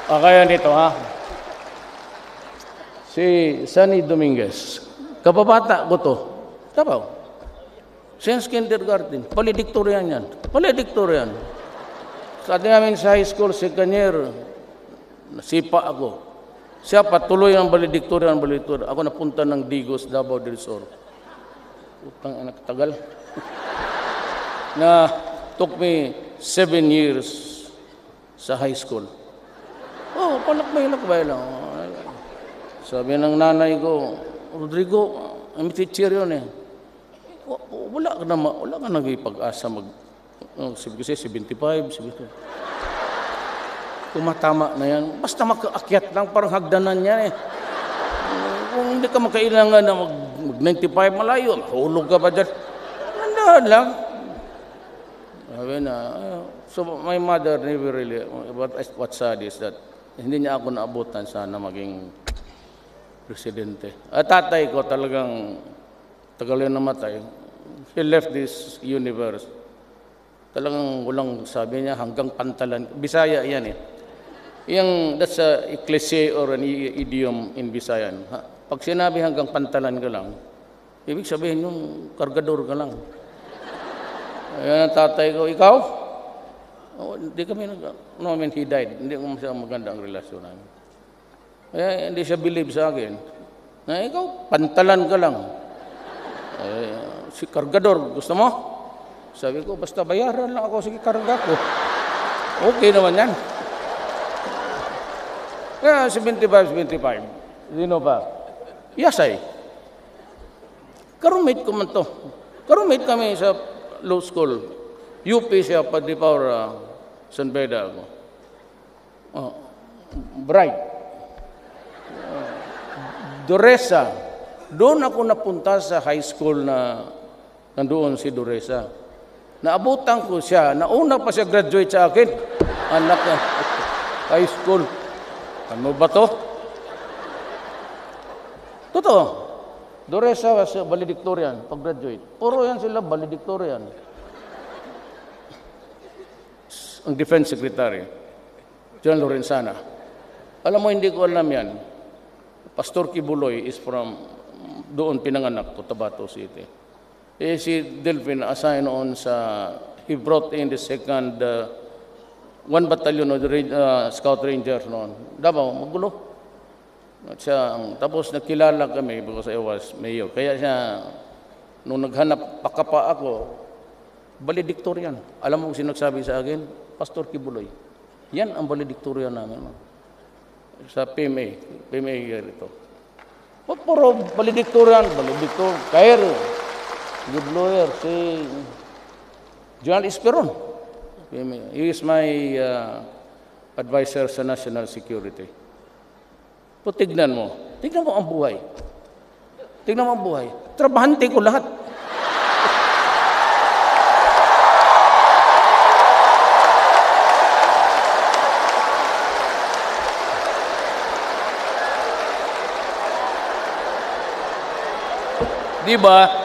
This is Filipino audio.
Kaya nito ha. Si Sunny Dominguez, kababata ko to. Tabaw. Since kindergarten, valedictorian yan. Valedictorian. Sa atin namin sa high school, second year, nasipa ako. Siya patuloy ang valedictorian. Ako napunta ng Digos, Davao del Sur. Utang anak tagal. Na took me 7 years sa high school. Oh, palakbay lang. Sabi ng nanay ko, Rodrigo, ang teacher yun eh. Wala ka nag-ipag-asa sabi ko siya, 75, 75. Tumatama na yan. Basta makaakyat lang, parang hagdanan yan eh. Kung hindi ka makailangan na mag-95 malayo, mahulog ka ba dyan? Nandahan lang. Sabi na, so my mother never really, what's sad is that hindi niya ako naabutan sana maging presidente. At tatay ko talagang tagal yun namatay. He left this universe. Talagang walang sabi niya hanggang pantalan. Bisaya yan eh. That's a cliche or an idiom in Visayan. Pag sinabi hanggang pantalan ka lang, ibig sabihin yung kargador ka lang. Ayan ang tatay ko, ikaw? Oh, hindi kami no, I mean, he died. Hindi ko masaya maganda ang relasyon namin. Kaya hindi siya believe sa akin. Na ikaw, pantalan ka lang. Si kargador, gusto mo? Sabi ko, basta bayaran lang ako, sige karga ko. Okay naman yan. Kaya 75. Sino ba? Yasay. Karumate ko man to. Karumate kami sa law school. UP siya, Padre Paura, San Beda ako. Bright. Doresa. Doon ako napunta sa high school na nandoon si Doresa. Naabutan ko siya. Nauna pa siya graduate sa akin. Anak na high school. Ano ba to? Totoo. Doresa was valedictorian pag-graduate. Puro yan sila valedictorian. Ang defense secretary, John Lorenzana. Alam mo, hindi ko alam yan. Pastor Kibuloy is from doon pinanganak ko, Tabato City. Si Delphine assigned on he brought in the second 1 battalion of the Scout Rangers noon. Davao, magulo. At siya, tapos nakilala kami because I was mayor. Kaya siya, nung naghanap pakapa ako, valedictorian. Alam mo kung sino nagsabi sa akin? Pastor Kibuloy. Yan ang valedictorian namin. Sa PMA. PMA ito. Puro valedictorian. Kair. Good lawyer. Si General Esperon. He is my advisor sa national security. So, tignan mo ang buhay. Tignan mo ang buhay. Trabahante ko lahat. Di ba?